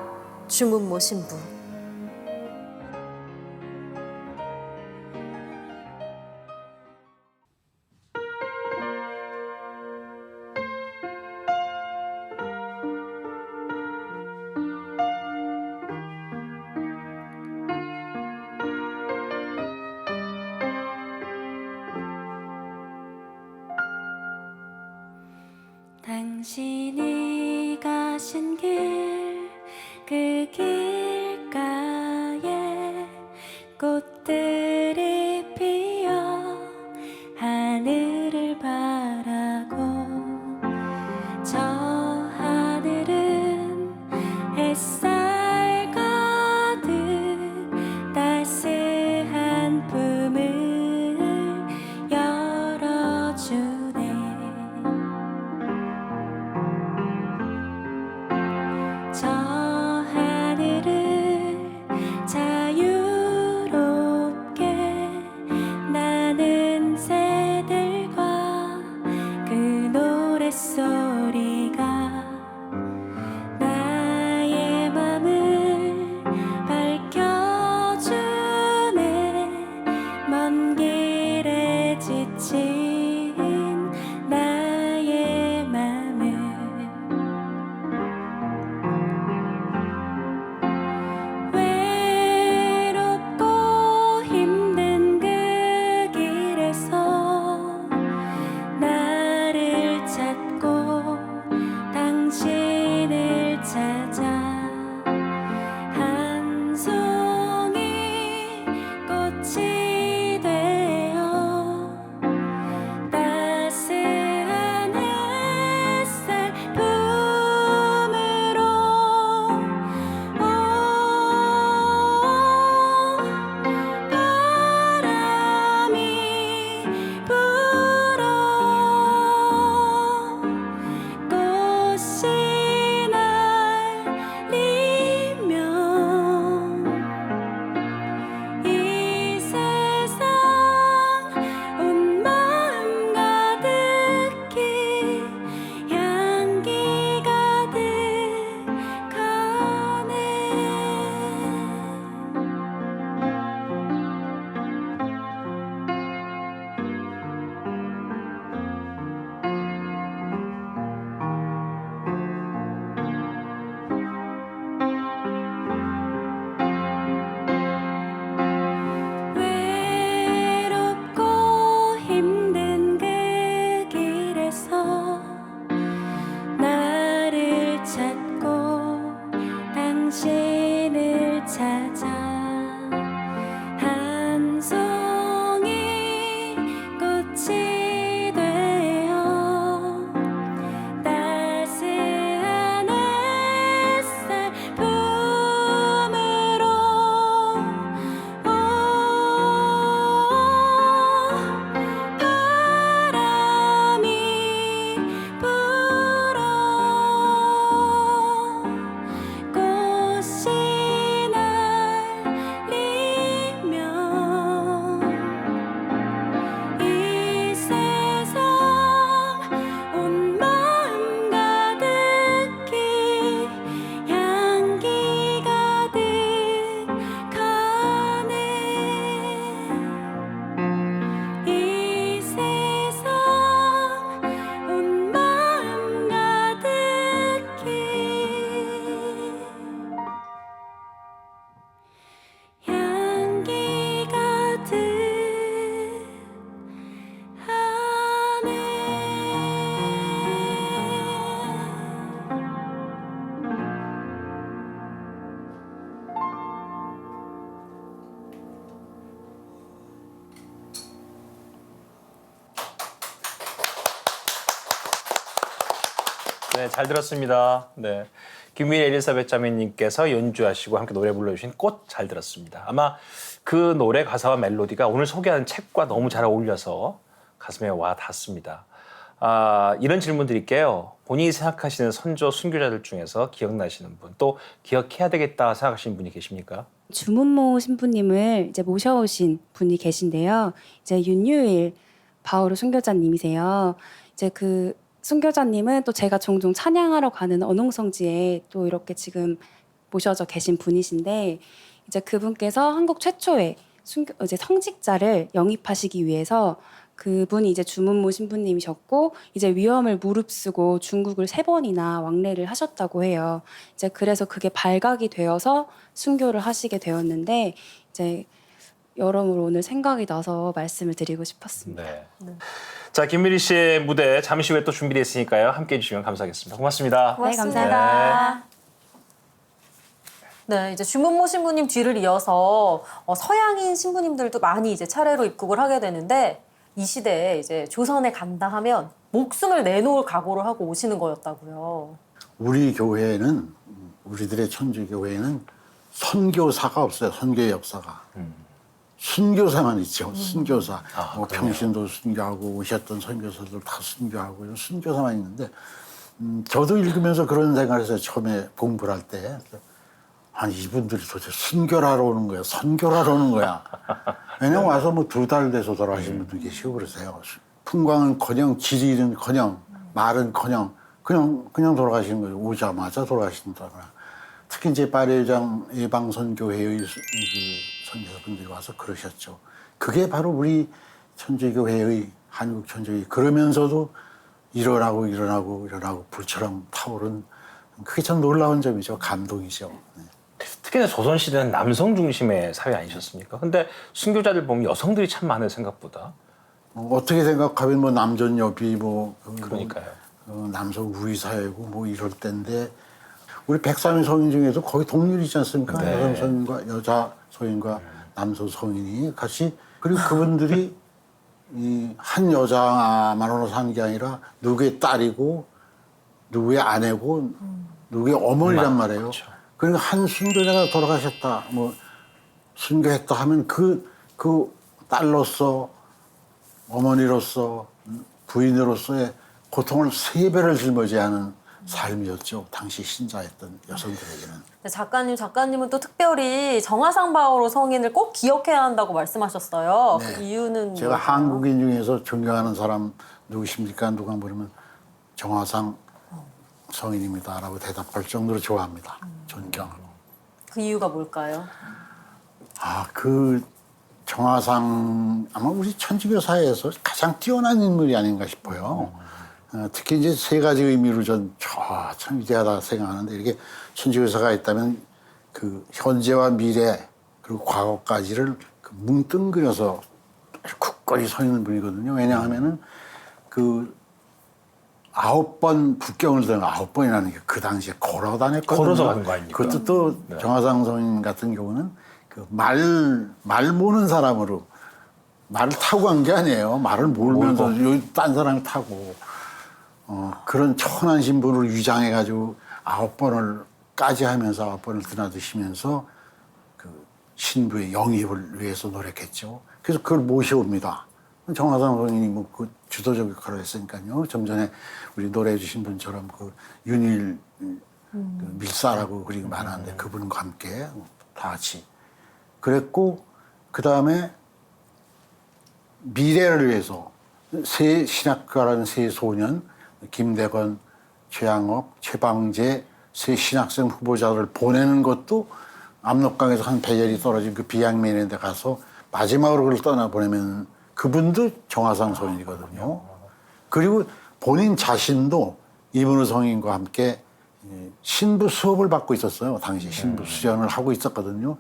주문모 신부. 당신이 가신 길, 그 길가에 꽃들이 피어 하늘을 바라고 저 하늘은 햇살 가득 따스한 품을 열어주네. 저 하늘을 자유롭게 나는 새들과 그 노랫소리가 나의 맘을 밝혀주네. 먼 길에 지친 나의 맘을 외롭고 힘든 그 길에서 나를 찾고 당신을 찾아 한 송이 꽃이 되어 따스한 햇살 품으로 바람이 불어 꽃이 날리면 이 세상 온 마음 가득히 향기 가득하네. 외롭고 힘든 그 길에서 나를 찾고 당신을 찾아 한 송이 꽃이 되어 따스한 햇살 품으로 바람이 불어 꽃이 네, 잘 들었습니다. 네. 김민혜 엘리사벳 자매님께서 연주하시고 함께 노래 불러주신 꽃 잘 들었습니다. 아마 그 노래 가사와 멜로디가 오늘 소개하는 책과 너무 잘 어울려서 가슴에 와 닿습니다. 이런 질문 드릴게요. 본인이 생각하시는 선조 순교자들 중에서 기억나시는 분, 또 기억해야 되겠다 생각하시는 분이 계십니까? 주문모 신부님을 이제 모셔오신 분이 계신데요. 이제 윤유일 바오로 순교자님이세요. 이제 그 순교자님은 또 제가 종종 찬양하러 가는 언홍성지에 또 이렇게 지금 모셔져 계신 분이신데 이제 그분께서 한국 최초의 이제 성직자를 영입하시기 위해서 그분이 이제 주문모 신부님이셨고 이제 위험을 무릅쓰고 중국을 3번이나 왕래를 하셨다고 해요. 이제 그래서 그게 발각이 되어서 순교를 하시게 되었는데 이제 여러모로 오늘 생각이 나서 말씀을 드리고 싶었습니다. 네. 자, 김미리 씨의 무대 잠시 후에 또 준비되어 있으니까요. 함께 해주시면 감사하겠습니다. 고맙습니다. 고맙습니다. 네, 이제 주문모 신부님 뒤를 이어서 서양인 신부님들도 많이 이제 차례로 입국을 하게 되는데 이 시대에 이제 조선에 간다 하면 목숨을 내놓을 각오를 하고 오시는 거였다고요. 우리 교회는 우리들의 천주교회는 선교사가 없어요. 선교의 역사가. 순교사만 있죠. 순교사. 뭐 평신도 순교하고 오셨던 선교사들 다 순교하고 순교사만 있는데 저도 읽으면서 그런 생각을 했어요. 처음에 공부를 할 때. 아니 이분들이 도대체 순교하러 오는 거야. 선교하러 오는 거야. 왜냐면 와서 뭐 2달 돼서 돌아가신 분도 계시고 그러세요. 풍광은커녕 지리는커녕 말은커녕 그냥 돌아가시는 거예요. 오자마자 돌아가신다거나. 특히 이제 파리장 예방선교회의 그 선교사분들이 와서 그러셨죠. 그게 바로 우리 천주교회의 한국 천주교 그러면서도 일어나고 불처럼 타오른 그게 참 놀라운 점이죠. 감동이죠. 네. 특히나 조선시대는 남성 중심의 사회 아니셨습니까? 근데 순교자들 보면 여성들이 참 많은 생각보다. 어떻게 생각하면 뭐 남존여비 그러니까요. 남성 우위 사회고 뭐 이럴 때인데 우리 103인 성인 중에서 거의 동률이지 않습니까? 네. 여성 성인과 여자 성인과 남성 성인이 같이 그리고 그분들이 이 한 여자만으로 사는 게 아니라 누구의 딸이고 누구의 아내고 누구의 어머니란 말이에요. 그렇죠. 그러니까 한 순교자가 돌아가셨다, 뭐 순교했다 하면 그 딸로서 어머니로서 부인으로서의 고통을 3배를 짊어져야 하는 삶이었죠. 당시 신자였던 여성들에게는. 작가님은 또 특별히 정화상 바오로 성인을 꼭 기억해야 한다고 말씀하셨어요. 네. 그 이유는 제가 뭘까요? 한국인 중에서 존경하는 사람 누구십니까? 누가 물으면 정화상 성인입니다라고 대답할 정도로 좋아합니다. 존경하고. 그 이유가 뭘까요? 그 정화상 아마 우리 천주교 사회에서 가장 뛰어난 인물이 아닌가 싶어요. 특히 이제 3가지 의미로 참 위대하다 생각하는데 이렇게 천주교사가 있다면 그 현재와 미래 그리고 과거까지를 뭉뚱그려서 굳건히 서 있는 분이거든요. 왜냐하면은 그 9번 북경을 들면 9번이라는 게 그 당시에 걸어 다녔거든요. 걸어서 가는 거 아닙니까? 그것도 또 네. 정화상 성인 같은 경우는 그 말 모는 사람으로 말을 타고 간 게 아니에요. 말을 몰면서 여기 딴 사람이 타고 그런 천한 신분을 위장해가지고 9번을까지 하면서 9번을 드나드시면서 그 신부의 영입을 위해서 노력했죠. 그래서 그걸 모셔옵니다. 정화상 성인이 뭐 그 주도적 역할을 했으니까요. 좀 전에 우리 노래해 주신 분처럼 그 윤일 그 밀사라고 그리고 많았는데 그분과 함께 다 같이 그랬고 그 다음에 미래를 위해서 새 신학가라는 새 소년 김대건, 최양업, 최방재 새 신학생 후보자를 보내는 것도 압록강에서 한 배열이 떨어진 그 비양면에 가서 마지막으로 그걸 떠나보내면 그분도 정화상 성인이거든요. 그리고 본인 자신도 이문우 성인과 함께 신부 수업을 받고 있었어요. 당시 신부 수련을 하고 있었거든요.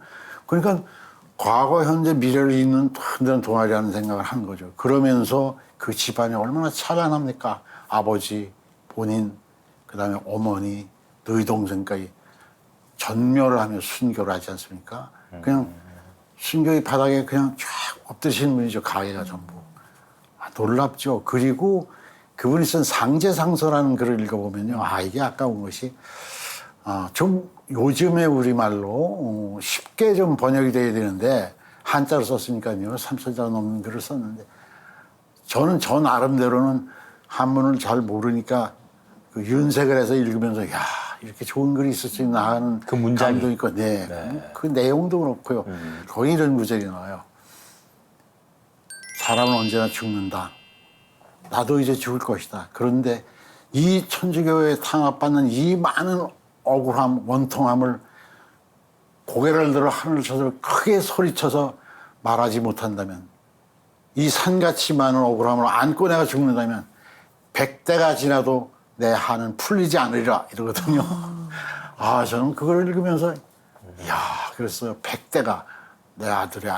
그러니까 과거, 현재, 미래를 잇는 흔드는 동아리라는 생각을 한 거죠. 그러면서 그 집안이 얼마나 찬란합니까? 아버지, 본인, 그다음에 어머니, 너희 동생까지 전멸을 하며 순교를 하지 않습니까? 그냥 순교의 바닥에 그냥 쫙 엎드리시는 분이죠. 가게가 전부. 놀랍죠. 그리고 그분이 쓴 상제상서라는 글을 읽어보면요. 아, 이게 아까운 것이 좀 요즘의 우리말로 쉽게 좀 번역이 돼야 되는데 한자로 썼으니까요. 3천자 넘는 글을 썼는데 저는 저 나름대로는 한문을 잘 모르니까 그 윤색을 해서 읽으면서 야 이렇게 좋은 글이 있을 수 있나 하는 그 문장이. 감동이 있고 네. 그 내용도 그렇고요. 거기 이런 구절이 나와요. 사람은 언제나 죽는다. 나도 이제 죽을 것이다. 그런데 이 천주교에 탄압받는 이 많은 억울함, 원통함을 고개를 들어 하늘을 쳐서 크게 소리쳐서 말하지 못한다면 이 산같이 많은 억울함을 안고 내가 죽는다면 100대가 지나도 내 한은 풀리지 않으리라 이러거든요. 아 저는 그걸 읽으면서 이야 그랬어요. 100대가 내 아들의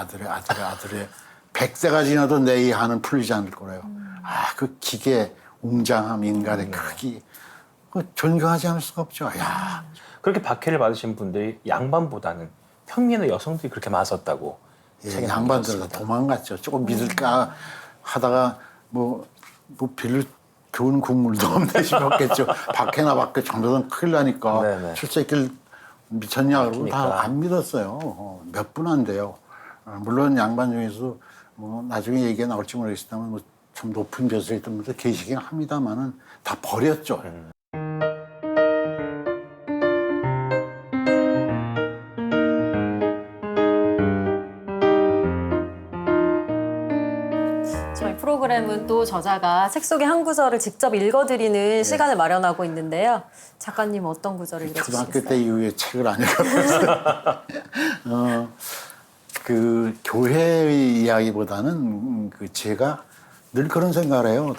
100대가 지나도 내 이 한은 풀리지 않을 거래요. 아 그 기계 웅장함 인간의 크기 그 존경하지 않을 수가 없죠. 야 그렇게 박해를 받으신 분들이 양반보다는 평민의 여성들이 그렇게 맞섰다고. 예, 양반들 다 도망갔죠. 조금 믿을까 하다가 뭐 빌릴 좋은 국물도 없네 싶었겠죠. 박해나 박해 정도는 큰일 나니까 네네. 출세길 미쳤냐 그러고 다 막히니까. 안 믿었어요. 몇 분 안 돼요. 물론 양반 중에서 뭐 나중에 얘기가 나올지 모르겠습니다만 뭐 좀 높은 벼슬에 있던 분들 계시긴 합니다만은 다 버렸죠. 저희 프로그램은 또 저자가 책 속의 한 구절을 직접 읽어드리는 시간을 마련하고 있는데요. 작가님 어떤 구절을 읽어주시겠어요? 초등학교 때 이후에 책을 안 읽어봤어요. 그 교회의 이야기보다는 그 제가 늘 그런 생각을 해요.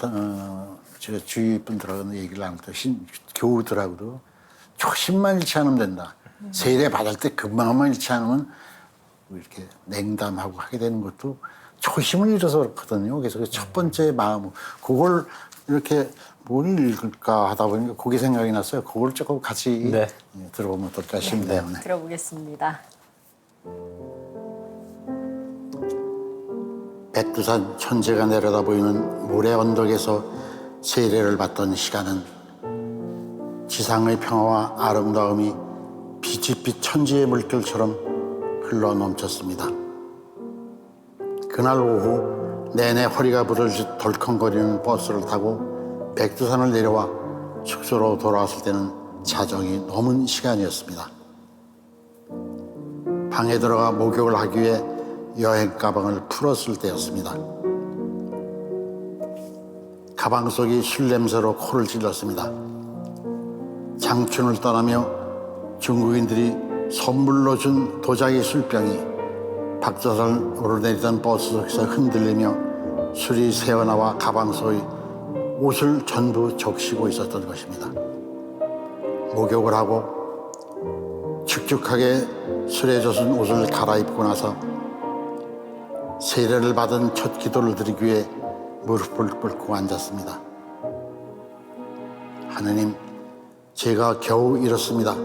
제가 주위 분들하고 얘기를 나눌 때 교우들하고도 초심만 잃지 않으면 된다. 세례 받을 때 그 마음만 잃지 않으면 이렇게 냉담하고 하게 되는 것도 초심을 잃어서 그렇거든요. 그래서 그 첫 번째 마음, 그걸 이렇게 뭘 읽을까 하다 보니까 그게 생각이 났어요. 그걸 조금 같이 네. 들어보면 어떨까 싶네요. 네. 들어보겠습니다. 백두산 천재가 내려다 보이는 모래 언덕에서 세례를 받던 시간은 지상의 평화와 아름다움이 빛빛 천지의 물결처럼 흘러 넘쳤습니다. 그날 오후 내내 허리가 부러질 덜컹거리는 버스를 타고 백두산을 내려와 숙소로 돌아왔을 때는 자정이 넘은 시간이었습니다. 방에 들어가 목욕을 하기 위해 여행 가방을 풀었을 때였습니다. 가방 속이 술 냄새로 코를 찔렀습니다. 장춘을 떠나며 중국인들이 선물로 준 도자기 술병이 박자선을 오르내리던 버스 속에서 흔들리며 술이 새어나와 가방 속의 옷을 전부 적시고 있었던 것입니다. 목욕을 하고 축축하게 술에 젖은 옷을 갈아입고 나서 세례를 받은 첫 기도를 드리기 위해 무릎을 꿇고 앉았습니다. 하느님, 제가 겨우 이렇습니다.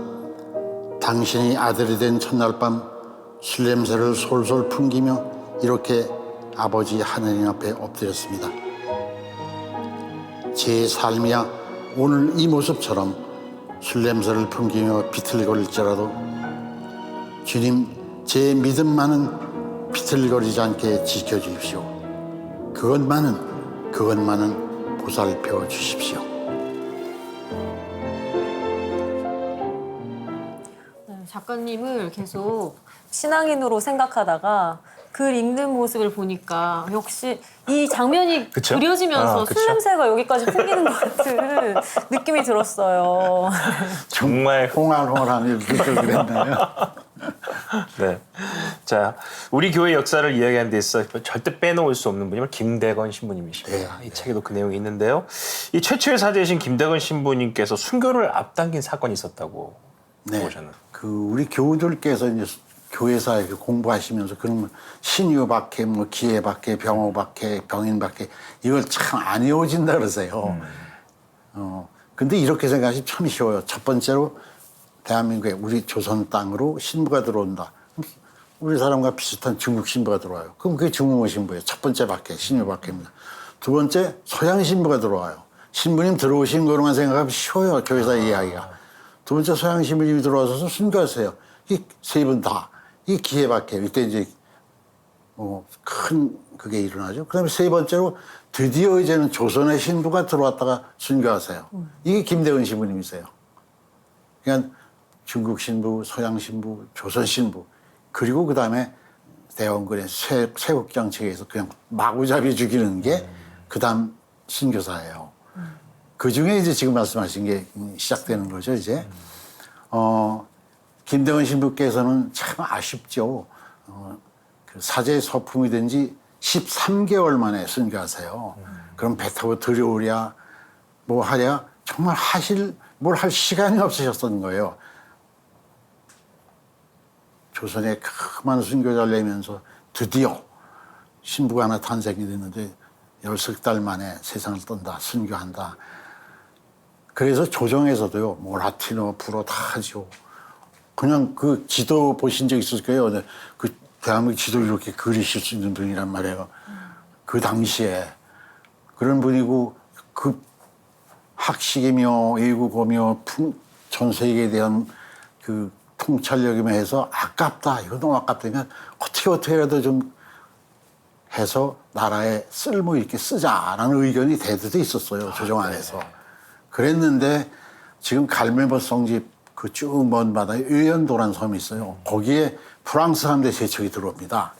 당신이 아들이 된 첫날 밤 술 냄새를 솔솔 풍기며 이렇게 아버지 하느님 앞에 엎드렸습니다. 제 삶이야 오늘 이 모습처럼 술 냄새를 풍기며 비틀거릴지라도 주님, 제 믿음만은 비틀거리지 않게 지켜주십시오. 그것만은 보살펴 주십시오. 작가님을 계속 신앙인으로 생각하다가 글 읽는 모습을 보니까 역시 이 장면이 그쵸? 그려지면서 그쵸. 술 냄새가 여기까지 풍기는 것 같은 느낌이 들었어요. 정말 홍알홍알한 이렇게 그랬나요? 네. 자, 우리 교회 역사를 이야기하는 데 있어 절대 빼놓을 수 없는 분이 바로 김대건 신부님이십니다. 이 책에도 그 내용이 있는데요. 이 최초의 사제이신 김대건 신부님께서 순교를 앞당긴 사건이 있었다고 보셨나요? 그 우리 교우들께서 이제 교회사에 공부하시면서 그런 신유박해, 뭐 기회박해, 병호박해, 병인박해 이걸 참 안 이어진다 그러세요. 근데 이렇게 생각하시면 참 쉬워요. 첫 번째로 대한민국에 우리 조선 땅으로 신부가 들어온다. 우리 사람과 비슷한 중국 신부가 들어와요. 그럼 그게 중국 신부예요. 첫 번째 박해, 신유박해입니다. 두 번째 서양 신부가 들어와요. 신부님 들어오신 거로만 생각하면 쉬워요. 교회에서 이야기가. 두 번째 서양 신부님이 들어와서 순교하세요. 이 세 분 다. 이 기회밖에. 이때 이제 큰 그게 일어나죠. 그다음에 세 번째로 드디어 이제는 조선의 신부가 들어왔다가 순교하세요. 이게 김대원 신부님이세요. 그러니까 중국 신부, 서양 신부, 조선 신부. 그리고 그다음에 대원군의 쇄국 정책에서 그냥 마구잡이 죽이는 게 그다음 순교사예요. 그 중에 이제 지금 말씀하신 게 시작되는 거죠, 이제. 김대원 신부께서는 참 아쉽죠. 그 사제 서품이 된 지 13개월 만에 순교하세요. 그럼 배 타고 들여오랴, 뭐 하랴, 정말 뭘 할 시간이 없으셨던 거예요. 조선에 그만 순교자를 내면서 드디어 신부가 하나 탄생이 됐는데 10달 만에 세상을 떤다, 순교한다. 그래서 조정에서도요, 뭐 라틴어, 불어 다 하죠. 그냥 그 지도 보신 적 있을 거예요. 그 대한민국 지도를 이렇게 그리실 수 있는 분이란 말이에요. 그 당시에. 그런 분이고, 그 학식이며, 외국어며, 전 세계에 대한 그 통찰력이며 해서 아깝다. 이거 너무 아깝다면 어떻게라도 좀 해서 나라에 쓸모 있게 쓰자라는 의견이 대두돼 있었어요. 조정 안에서. 그랬는데 지금 갈멜버 성집 그 쭉 먼 바다에 의연도라는 섬이 있어요. 거기에 프랑스 함대 세척이 들어옵니다.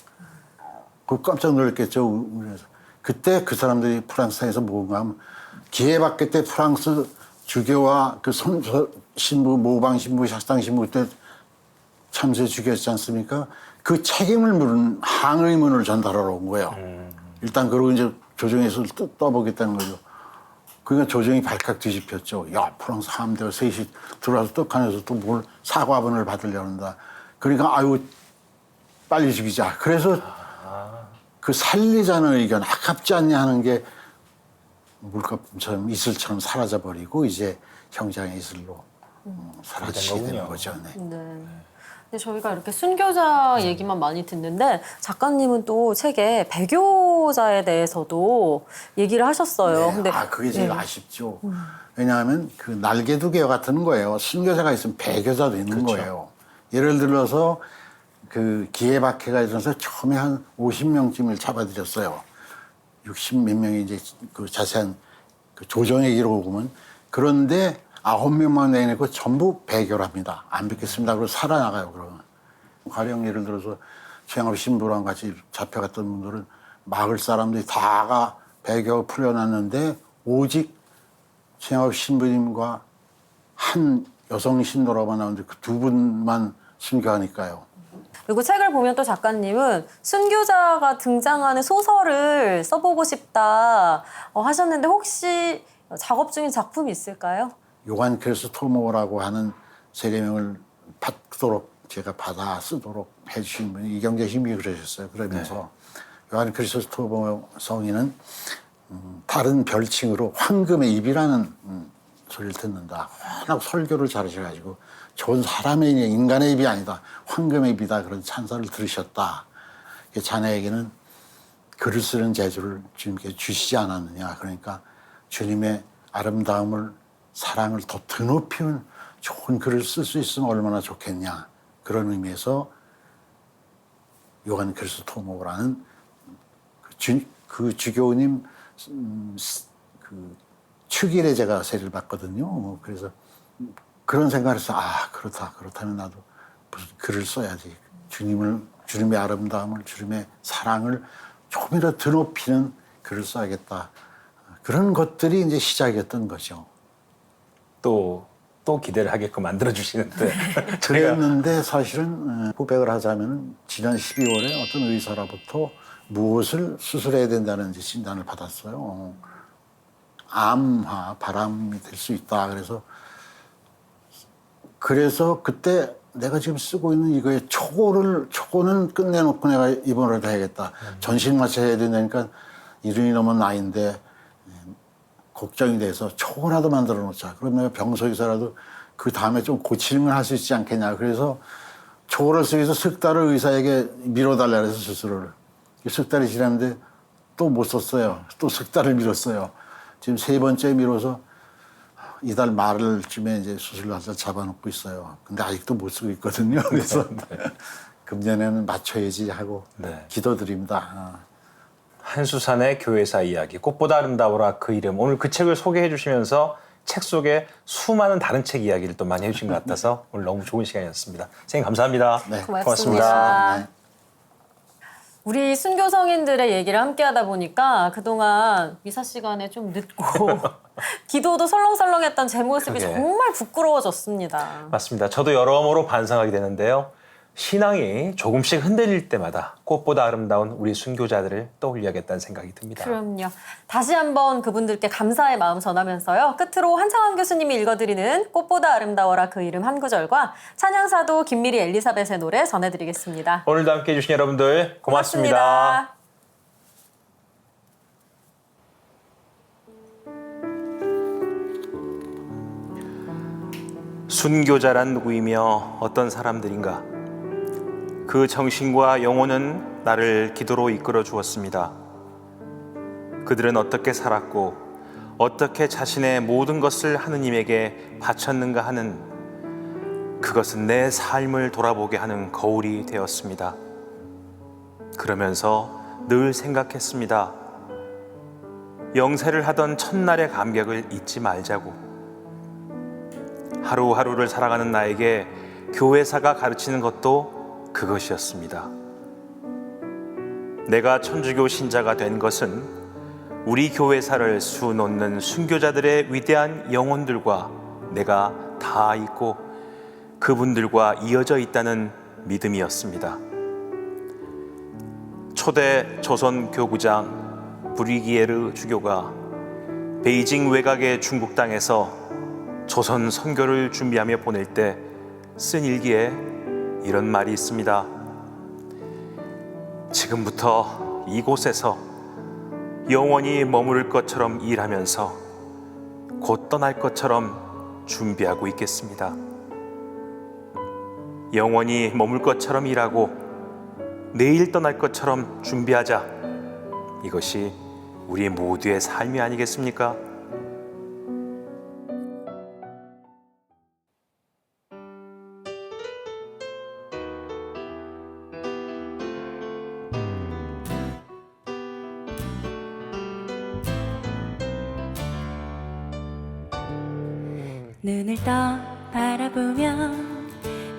그 깜짝 놀랐겠죠. 그때 그 사람들이 프랑스에서 뭔가 하면 기회받게 때 프랑스 주교와 그 신부, 모방 신부, 샥상 신부 그때 참새 죽였지 않습니까? 그 책임을 물은 항의문을 전달하러 온 거예요. 일단 그러고 이제 조정에서 떠보겠다는 거죠. 그러니까 조정이 발칵 뒤집혔죠. 야, 프랑스 함대가 셋이 들어와서 떡하면서 또 뭘 사과문을 받으려는다. 그러니까 아유 빨리 죽이자. 그래서 그 살리자는 의견, 아깝지 않냐 하는 게 물거품처럼 이슬처럼 사라져버리고 이제 형장의 이슬로 사라지게 되는 거죠. 네. 네. 근데 저희가 이렇게 순교자 얘기만 많이 듣는데 작가님은 또 책에 배교자에 대해서도 얘기를 하셨어요. 네. 근데 그게 제일 아쉽죠. 왜냐하면 그 날개두개 같은 거예요. 순교자가 있으면 배교자도 있는 거예요. 예를 들어서 그 기회박해가 있어서 처음에 한 50명쯤을 잡아들였어요. 60 몇 명이 이제 그 자세한 그 조정의 기록을 보면. 그런데 9명만 내놓고 전부 배교를 합니다. 안 뵙겠습니다. 그러고 살아나가요, 그러면. 가령 예를 들어서 최영업 신부랑 같이 잡혀갔던 분들은 마을 사람들이 다가 배교 풀려났는데 오직 최영업 신부님과 한 여성 신도라고 나오는데 그 두 분만 순교하니까요. 그리고 책을 보면 또 작가님은 순교자가 등장하는 소설을 써보고 싶다 하셨는데 혹시 작업 중인 작품이 있을까요? 요한 크리스토모라고 하는 세례명을 받도록 제가 받아 쓰도록 해주신 분이 이경재 신부님이 그러셨어요. 그러면서 요한 크리스토모 성인은 다른 별칭으로 황금의 입이라는 소리를 듣는다. 워낙 설교를 잘하셔가지고 좋은 사람의 입이 인간의 입이 아니다. 황금의 입이다. 그런 찬사를 들으셨다. 자네에게는 글을 쓰는 재주를 주님께 주시지 않았느냐. 그러니까 주님의 아름다움을 사랑을 더 드높이는 좋은 글을 쓸 수 있으면 얼마나 좋겠냐. 그런 의미에서 요한 크리스토모라는 그 주교님 그 축일에 제가 세례를 받거든요. 그래서 그런 생각을 해서 그렇다면 나도 무슨 글을 써야지. 주님의 아름다움을, 주님의 사랑을 조금이라도 드높이는 글을 써야겠다. 그런 것들이 이제 시작이었던 거죠. 또 기대를 하게끔 만들어주시는데. 그랬는데 사실은 고백을 하자면 지난 12월에 어떤 의사로부터 무엇을 수술해야 된다는 이제 진단을 받았어요. 암화, 바람이 될 수 있다. 그래서 그때 내가 지금 쓰고 있는 이거에 초고는 끝내놓고 내가 입원을 해야겠다. 전신 마취해야 된다니까 70이 넘은 나이인데 걱정이 돼서 초고라도 만들어 놓자. 그럼 내가 병석에서라도 그 다음에 좀 고치는 걸 할 수 있지 않겠냐. 그래서 초고를 쓰기 위해서 석 달을 의사에게 미뤄달라 그래서 수술을. 석 달이 지났는데 또 못 썼어요. 또 석 달을 미뤘어요. 지금 3번째 미뤄서 이달 말쯤에 이제 수술 날짜 잡아놓고 있어요. 근데 아직도 못 쓰고 있거든요. 그래서 금년에는 맞춰야지 하고 네. 기도드립니다. 한수산의 교회사 이야기, 꽃보다 아름다워라 그 이름. 오늘 그 책을 소개해 주시면서 책 속에 수많은 다른 책 이야기를 또 많이 해주신 것 같아서 오늘 너무 좋은 시간이었습니다. 선생님 감사합니다. 네. 고맙습니다. 네. 우리 순교 성인들의 얘기를 함께 하다 보니까 그동안 미사 시간에 좀 늦고 기도도 설렁설렁했던 제 모습이 그러게. 정말 부끄러워졌습니다. 맞습니다. 저도 여러모로 반성하게 되는데요. 신앙이 조금씩 흔들릴 때마다 꽃보다 아름다운 우리 순교자들을 떠올려야겠다는 생각이 듭니다. 그럼요. 다시 한번 그분들께 감사의 마음 전하면서요. 끝으로 한창원 교수님이 읽어드리는 꽃보다 아름다워라 그 이름 한 구절과 찬양사도 김미리 엘리사벳의 노래 전해드리겠습니다. 오늘도 함께해 주신 여러분들 고맙습니다. 순교자란 누구이며 어떤 사람들인가? 그 정신과 영혼은 나를 기도로 이끌어 주었습니다. 그들은 어떻게 살았고 어떻게 자신의 모든 것을 하느님에게 바쳤는가 하는 그것은 내 삶을 돌아보게 하는 거울이 되었습니다. 그러면서 늘 생각했습니다. 영세를 하던 첫날의 감격을 잊지 말자고. 하루하루를 살아가는 나에게 교회사가 가르치는 것도 그것이었습니다. 내가 천주교 신자가 된 것은 우리 교회사를 수놓는 순교자들의 위대한 영혼들과 내가 다 있고 그분들과 이어져 있다는 믿음이었습니다. 초대 조선 교구장 브리기에르 주교가 베이징 외곽의 중국 땅에서 조선 선교를 준비하며 보낼 때 쓴 일기에 이런 말이 있습니다. 지금부터 이곳에서 영원히 머무를 것처럼 일하면서 곧 떠날 것처럼 준비하고 있겠습니다. 영원히 머물 것처럼 일하고 내일 떠날 것처럼 준비하자. 이것이 우리 모두의 삶이 아니겠습니까? 눈을 떠 바라보면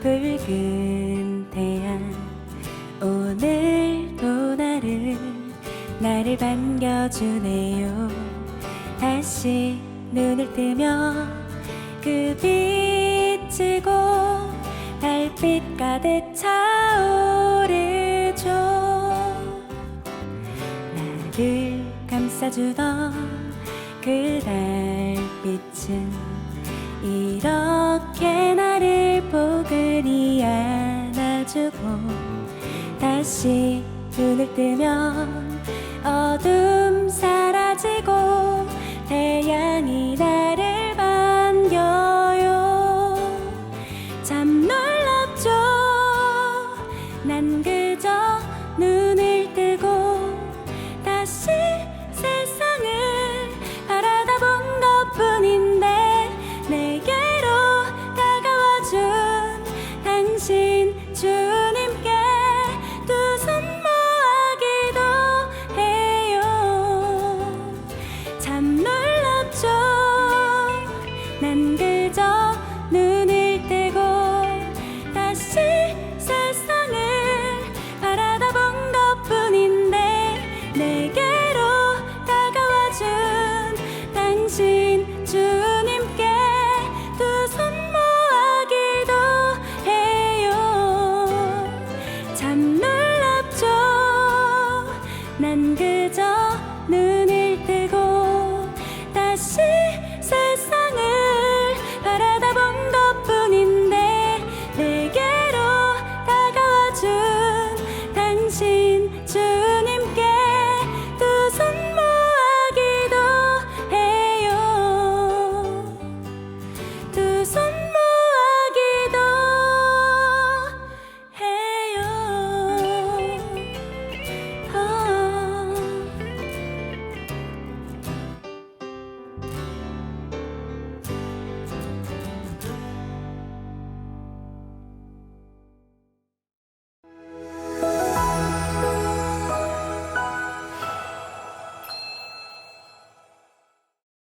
붉은 태양 오늘도 나를 반겨주네요. 다시 눈을 뜨면 그 빛이고 달빛 가득 차오르죠. 나를 감싸주던 그 달빛은 이렇게 나를 포근히 안아주고 다시 눈을 뜨면 어둠 사라지고 태양이 나를 반겨요. 참 놀랍죠. 난 그저 눈을 뜨고 다시 세상을 바라다 본 것뿐인데 내게로 다가와준 당신 주